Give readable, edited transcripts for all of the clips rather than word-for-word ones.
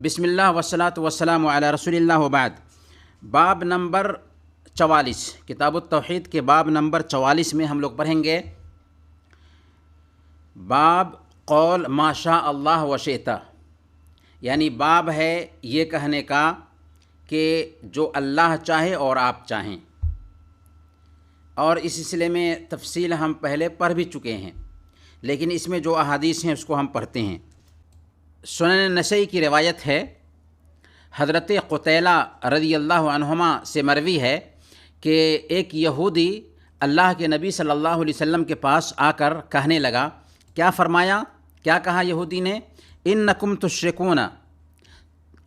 بسم اللہ والصلاۃ والسلام علی رسول اللہ وبعد۔ باب نمبر 44، کتاب التوحید کے باب نمبر 44 میں ہم لوگ پڑھیں گے باب قول ما شاء اللہ وشئت، یعنی باب ہے یہ کہنے کا کہ جو اللہ چاہے اور آپ چاہیں، اور اس سلسلے میں تفصیل ہم پہلے پڑھ بھی چکے ہیں، لیکن اس میں جو احادیث ہیں اس کو ہم پڑھتے ہیں۔ سنن نسائی کی روایت ہے، حضرت قتیلہ رضی اللہ عنہما سے مروی ہے کہ ایک یہودی اللہ کے نبی صلی اللہ علیہ وسلم کے پاس آ کر کہنے لگا، کیا فرمایا، کیا کہا یہودی نے؟ انکم تشرکون،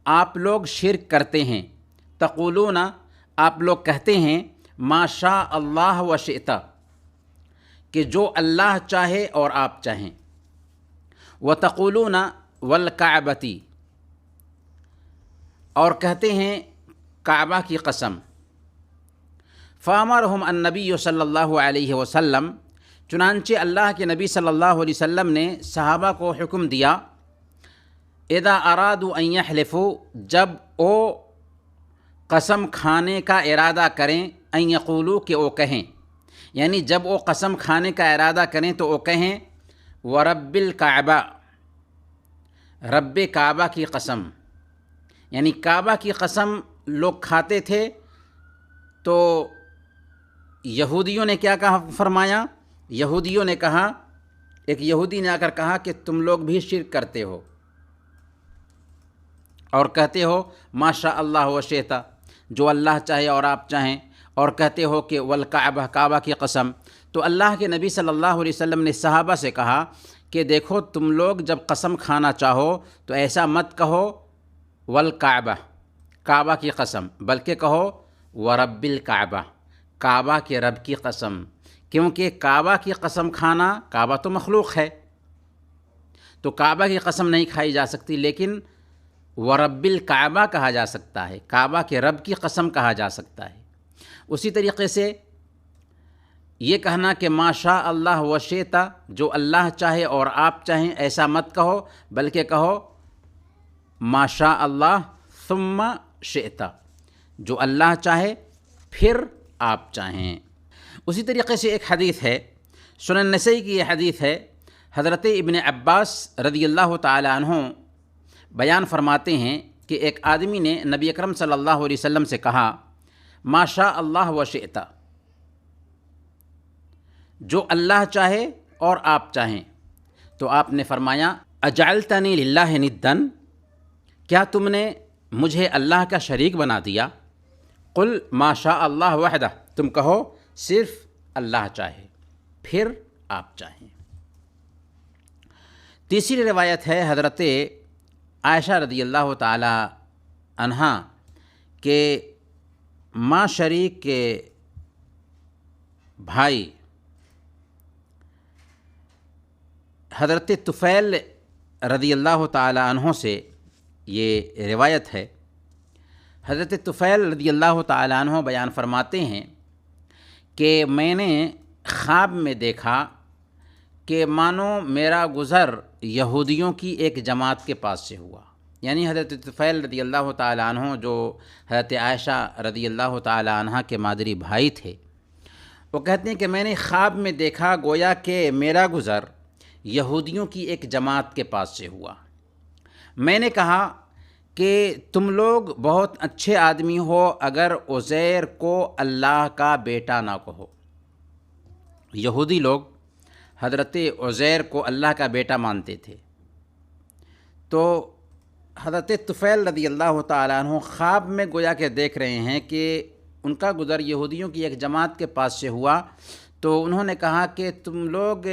آپ لوگ شرک کرتے ہیں، تقولون، آپ لوگ کہتے ہیں، ما شاء اللہ وشئت، کہ جو اللہ چاہے اور آپ چاہیں، وتقولون والکعبتی، اور کہتے ہیں کعبہ کی قسم۔ فامرہم النبی صلی اللہ علیہ وسلم، چنانچہ اللہ کے نبی صلی اللہ علیہ وسلم نے صحابہ کو حکم دیا، اذا ارادوا ان یحلفوا، جب وہ قسم کھانے کا ارادہ کریں، ان یقولوا، کہ وہ کہیں، یعنی جب وہ قسم کھانے کا ارادہ کریں تو وہ کہیں ورب الکعبہ، رب کعبہ کی قسم، یعنی کعبہ کی قسم لوگ کھاتے تھے۔ تو یہودیوں نے کیا کہا، فرمایا، یہودیوں نے کہا، ایک یہودی نے آ کر کہا کہ تم لوگ بھی شرک کرتے ہو اور کہتے ہو ما شاء اللہ وشئت، جو اللہ چاہے اور آپ چاہیں، اور کہتے ہو کہ والکعبہ، کعبہ کی قسم۔ تو اللہ کے نبی صلی اللہ علیہ وسلم نے صحابہ سے کہا کہ دیکھو، تم لوگ جب قسم کھانا چاہو تو ایسا مت کہو والکعبہ، کعبہ کی قسم، بلکہ کہو ورب الکعبہ، کعبہ کے رب کی قسم، کیونکہ کعبہ کی قسم کھانا، کعبہ تو مخلوق ہے تو کعبہ کی قسم نہیں کھائی جا سکتی، لیکن ورب الکعبہ کہا جا سکتا ہے، کعبہ کے رب کی قسم کہا جا سکتا ہے۔ اسی طریقے سے یہ کہنا کہ ما شاء اللہ وشئت، جو اللہ چاہے اور آپ چاہیں، ایسا مت کہو، بلکہ کہو ما شاء اللہ ثم شئت، جو اللہ چاہے پھر آپ چاہیں۔ اسی طریقے سے ایک حدیث ہے، سنن نسائی کی یہ حدیث ہے، حضرت ابن عباس رضی اللہ تعالی عنہ بیان فرماتے ہیں کہ ایک آدمی نے نبی اکرم صلی اللہ علیہ وسلم سے کہا، ما شاء اللہ وشئت، جو اللہ چاہے اور آپ چاہیں۔ تو آپ نے فرمایا، اجعلتنی للہ ندن، کیا تم نے مجھے اللہ کا شریک بنا دیا؟ قل ما شاء اللہ وحدہ، تم کہو صرف اللہ چاہے پھر آپ چاہیں۔ تیسری روایت ہے حضرت عائشہ رضی اللہ تعالی عنہا کہ ماں شریک کے بھائی حضرت طفیل رضی اللہ تعالی عنہ سے یہ روایت ہے، حضرت طفیل رضی اللہ تعالی عنہ بیان فرماتے ہیں کہ میں نے خواب میں دیکھا کہ مانو میرا گزر یہودیوں کی ایک جماعت کے پاس سے ہوا، یعنی حضرت طفیل رضی اللہ تعالی عنہ جو حضرت عائشہ رضی اللہ تعالی عنہ کے مادری بھائی تھے، وہ کہتے ہیں کہ میں نے خواب میں دیکھا گویا کہ میرا گزر یہودیوں کی ایک جماعت کے پاس سے ہوا۔ میں نے کہا کہ تم لوگ بہت اچھے آدمی ہو اگر عزیر کو اللہ کا بیٹا نہ کہو۔ یہودی لوگ حضرت عزیر کو اللہ کا بیٹا مانتے تھے۔ تو حضرت طفیل رضی اللہ تعالیٰ عنہ خواب میں گویا کہ دیکھ رہے ہیں کہ ان کا گزر یہودیوں کی ایک جماعت کے پاس سے ہوا، تو انہوں نے کہا کہ تم لوگ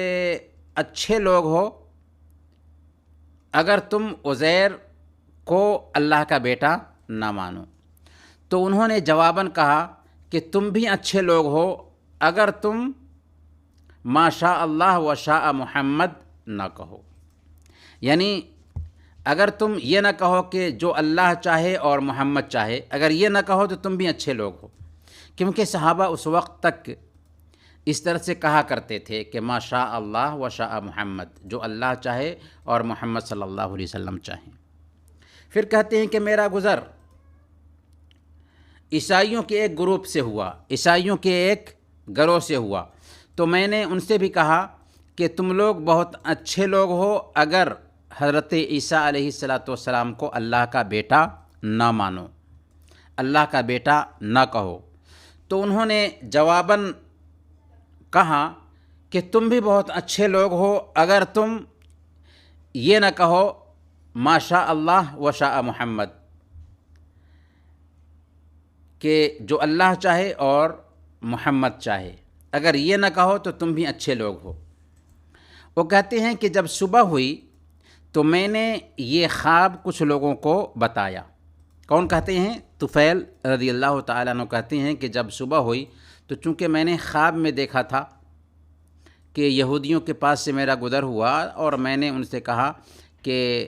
اچھے لوگ ہو اگر تم عزیر کو اللہ کا بیٹا نہ مانو۔ تو انہوں نے جواباً کہا کہ تم بھی اچھے لوگ ہو اگر تم ما شاء اللہ و شاء محمد نہ کہو، یعنی اگر تم یہ نہ کہو کہ جو اللہ چاہے اور محمد چاہے، اگر یہ نہ کہو تو تم بھی اچھے لوگ ہو، کیونکہ صحابہ اس وقت تک اس طرح سے کہا کرتے تھے کہ ما شاء اللہ و شاء محمد، جو اللہ چاہے اور محمد صلی اللہ علیہ وسلم چاہیں۔ پھر کہتے ہیں کہ میرا گزر عیسائیوں کے ایک گروپ سے ہوا، عیسائیوں کے ایک گروہ سے ہوا، تو میں نے ان سے بھی کہا کہ تم لوگ بہت اچھے لوگ ہو اگر حضرت عیسیٰ علیہ السلام کو اللہ کا بیٹا نہ مانو، اللہ کا بیٹا نہ کہو۔ تو انہوں نے جواباً کہا کہ تم بھی بہت اچھے لوگ ہو اگر تم یہ نہ کہو ما شاء اللہ و شاء محمد، کہ جو اللہ چاہے اور محمد چاہے، اگر یہ نہ کہو تو تم بھی اچھے لوگ ہو۔ وہ کہتے ہیں کہ جب صبح ہوئی تو میں نے یہ خواب کچھ لوگوں کو بتایا۔ کون کہتے ہیں؟ طفیل رضی اللہ تعالیٰ عنہ کہتے ہیں کہ جب صبح ہوئی تو چونکہ میں نے خواب میں دیکھا تھا کہ یہودیوں کے پاس سے میرا گزر ہوا، اور میں نے ان سے کہا کہ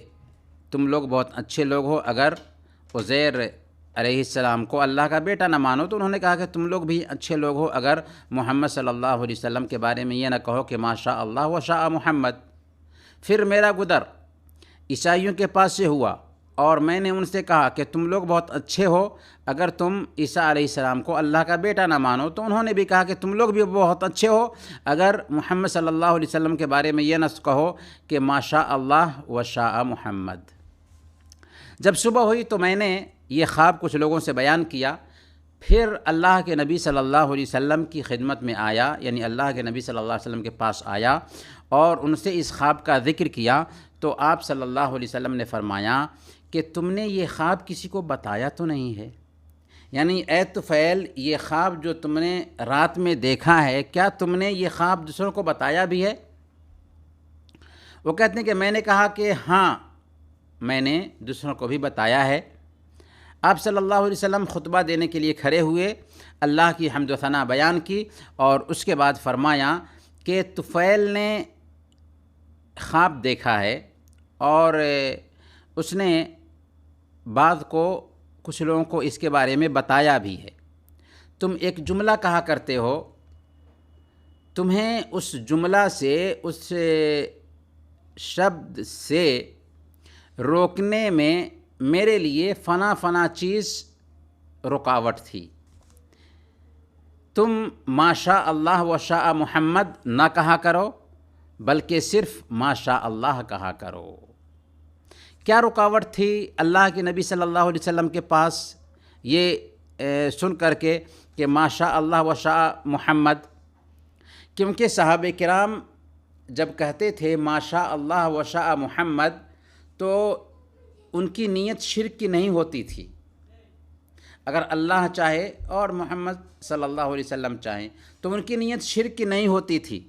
تم لوگ بہت اچھے لوگ ہو اگر عزیر علیہ السلام کو اللہ کا بیٹا نہ مانو، تو انہوں نے کہا کہ تم لوگ بھی اچھے لوگ ہو اگر محمد صلی اللہ علیہ وسلم کے بارے میں یہ نہ کہو کہ ما شاء اللہ و شاء محمد۔ پھر میرا گزر عیسائیوں کے پاس سے ہوا اور میں نے ان سے کہا کہ تم لوگ بہت اچھے ہو اگر تم عیسیٰ علیہ السلام کو اللہ کا بیٹا نہ مانو، تو انہوں نے بھی کہا کہ تم لوگ بھی بہت اچھے ہو اگر محمد صلی اللہ علیہ وسلم کے بارے میں یہ نہ کہو کہ ما شاء اللہ و شاء محمد۔ جب صبح ہوئی تو میں نے یہ خواب کچھ لوگوں سے بیان کیا، پھر اللہ کے نبی صلی اللہ علیہ وسلم کی خدمت میں آیا، یعنی اللہ کے نبی صلی اللہ علیہ وسلم کے پاس آیا اور ان سے اس خواب کا ذکر کیا، تو آپ صلی اللہ علیہ وسلم نے فرمایا کہ تم نے یہ خواب کسی کو بتایا تو نہیں ہے؟ یعنی اے طفیل، یہ خواب جو تم نے رات میں دیکھا ہے، کیا تم نے یہ خواب دوسروں کو بتایا بھی ہے؟ وہ کہتے ہیں کہ میں نے کہا کہ ہاں، میں نے دوسروں کو بھی بتایا ہے۔ آپ صلی اللہ علیہ وسلم خطبہ دینے کے لیے کھڑے ہوئے، اللہ کی حمد و ثنا بیان کی، اور اس کے بعد فرمایا کہ طفیل نے خواب دیکھا ہے اور اس نے بعض کو کچھ لوگوں کو اس کے بارے میں بتایا بھی ہے۔ تم ایک جملہ کہا کرتے ہو، تمہیں اس جملہ سے، اس شبد سے روکنے میں میرے لیے فنا فنا چیز رکاوٹ تھی۔ تم ما شاء اللہ و شاء محمد نہ کہا کرو بلکہ صرف ما شاء اللہ کہا کرو۔ کیا رکاوٹ تھی اللہ کے نبی صلی اللہ علیہ وسلم کے پاس یہ سن کر کے کہ ما شاء اللہ و شاء محمد؟ کیونکہ صحابہ کرام جب کہتے تھے ما شاء اللہ و شاء محمد تو ان کی نیت شرک کی نہیں ہوتی تھی۔ اگر اللہ چاہے اور محمد صلی اللہ علیہ وسلم چاہیں تو ان کی نیت شرک کی نہیں ہوتی تھی۔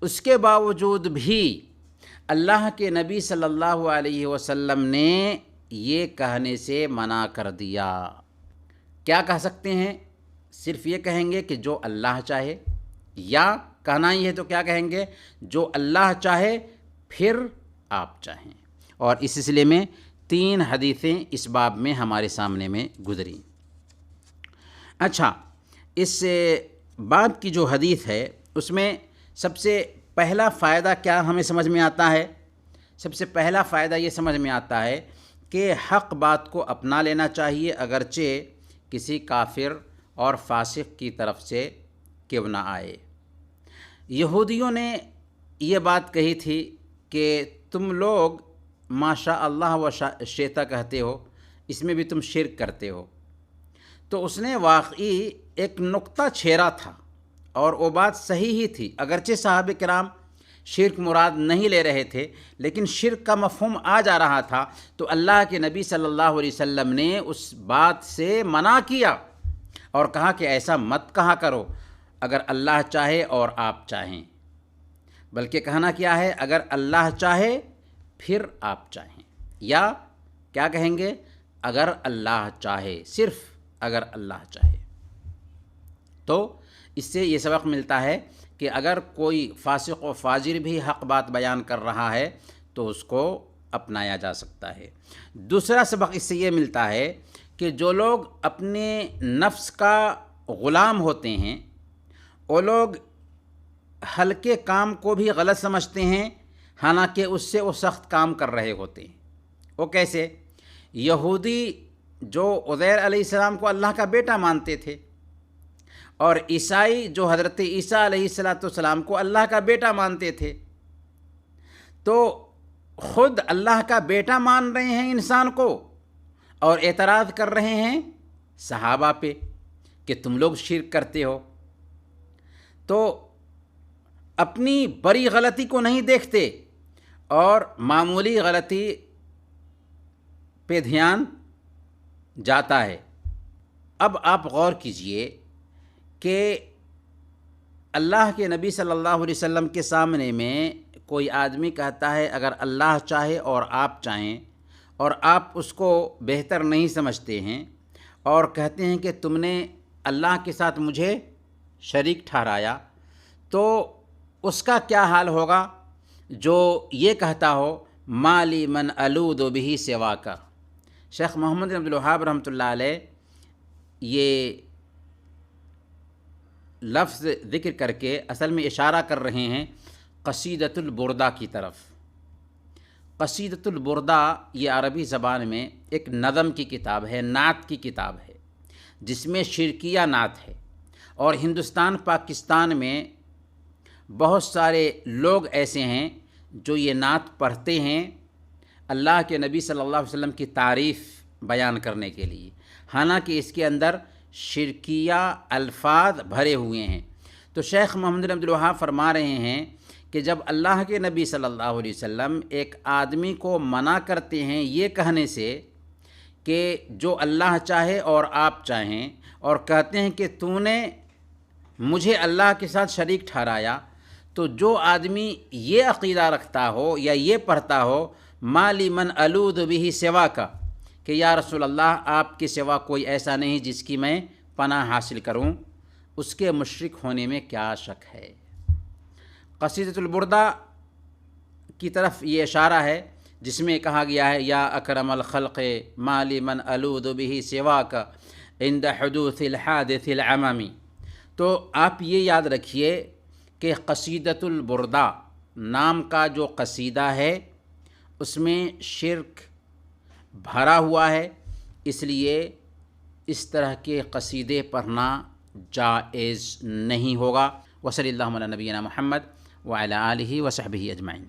اس کے باوجود بھی اللہ کے نبی صلی اللہ علیہ وسلم نے یہ کہنے سے منع کر دیا۔ کیا کہہ سکتے ہیں؟ صرف یہ کہیں گے کہ جو اللہ چاہے، یا کہنا ہی ہے تو کیا کہیں گے؟ جو اللہ چاہے پھر آپ چاہیں۔ اور اس سلسلے میں 3 حدیثیں اس باب میں ہمارے سامنے میں گزریں۔ اچھا، اس باب کی جو حدیث ہے اس میں سب سے پہلا فائدہ کیا ہمیں سمجھ میں آتا ہے؟ سب سے پہلا فائدہ یہ سمجھ میں آتا ہے کہ حق بات کو اپنا لینا چاہیے، اگرچہ کسی کافر اور فاسق کی طرف سے کیوں نہ آئے۔ یہودیوں نے یہ بات کہی تھی کہ تم لوگ ما شاء اللہ و شیتا کہتے ہو، اس میں بھی تم شرک کرتے ہو۔ تو اس نے واقعی ایک نقطہ چھیڑا تھا، اور وہ بات صحیح ہی تھی، اگرچہ صحابہ کرام شرک مراد نہیں لے رہے تھے، لیکن شرک کا مفہوم آ جا رہا تھا، تو اللہ کے نبی صلی اللہ علیہ وسلم نے اس بات سے منع کیا اور کہا کہ ایسا مت کہا کرو اگر اللہ چاہے اور آپ چاہیں، بلکہ کہنا کیا ہے؟ اگر اللہ چاہے پھر آپ چاہیں، یا کیا کہیں گے؟ اگر اللہ چاہے، صرف اگر اللہ چاہے۔ تو اس سے یہ سبق ملتا ہے کہ اگر کوئی فاسق و فاجر بھی حق بات بیان کر رہا ہے تو اس کو اپنایا جا سکتا ہے۔ دوسرا سبق اس سے یہ ملتا ہے کہ جو لوگ اپنے نفس کا غلام ہوتے ہیں، وہ لوگ ہلکے کام کو بھی غلط سمجھتے ہیں، حالانکہ اس سے وہ سخت کام کر رہے ہوتے ہیں۔ وہ کیسے؟ یہودی جو عزیر علیہ السلام کو اللہ کا بیٹا مانتے تھے، اور عیسائی جو حضرت عیسیٰ علیہ السلام کو اللہ کا بیٹا مانتے تھے، تو خود اللہ کا بیٹا مان رہے ہیں انسان کو اور اعتراض کر رہے ہیں صحابہ پہ کہ تم لوگ شرک کرتے ہو۔ تو اپنی بڑی غلطی کو نہیں دیکھتے اور معمولی غلطی پہ دھیان جاتا ہے۔ اب آپ غور کیجئے کہ اللہ کے نبی صلی اللہ علیہ وسلم کے سامنے میں کوئی آدمی کہتا ہے اگر اللہ چاہے اور آپ چاہیں، اور آپ اس کو بہتر نہیں سمجھتے ہیں اور کہتے ہیں کہ تم نے اللہ کے ساتھ مجھے شریک ٹھہرایا، تو اس کا کیا حال ہوگا جو یہ کہتا ہو ما لی من الوذ بہ سواک۔ شیخ محمد بن عبد الوہاب رحمۃ اللہ علیہ یہ لفظ ذکر کر کے اصل میں اشارہ کر رہے ہیں قصیدۃ البردہ کی طرف۔ قصیدۃ البردہ یہ عربی زبان میں ایک نظم کی کتاب ہے، نعت کی کتاب ہے، جس میں شرکیہ نعت ہے، اور ہندوستان پاکستان میں بہت سارے لوگ ایسے ہیں جو یہ نعت پڑھتے ہیں اللہ کے نبی صلی اللہ علیہ وسلم کی تعریف بیان کرنے کے لیے، حالانکہ اس کے اندر شرکیہ الفاظ بھرے ہوئے ہیں۔ تو شیخ محمد بن عبد الوہاب فرما رہے ہیں کہ جب اللہ کے نبی صلی اللہ علیہ وسلم ایک آدمی کو منع کرتے ہیں یہ کہنے سے کہ جو اللہ چاہے اور آپ چاہیں، اور کہتے ہیں کہ تو نے مجھے اللہ کے ساتھ شریک ٹھہرایا، تو جو آدمی یہ عقیدہ رکھتا ہو یا یہ پڑھتا ہو ما لی من الوذ بہ سواک، کہ یا رسول اللہ آپ کے سوا کوئی ایسا نہیں جس کی میں پناہ حاصل کروں، اس کے مشرک ہونے میں کیا شک ہے۔ قصیدۃ البردہ کی طرف یہ اشارہ ہے جس میں کہا گیا ہے یا اکرم الخلق ما لی من الوذ بہ سواک عند حدوث الحادث العممی۔ تو آپ یہ یاد رکھیے کہ قصیدۃ البردہ نام کا جو قصیدہ ہے اس میں شرک بھرا ہوا ہے، اس لیے اس طرح کے قصیدے پڑھنا جائز نہیں ہوگا۔ وصلی اللہ علی نبینا محمد وعلی آلہ وصحبہ اجمعین۔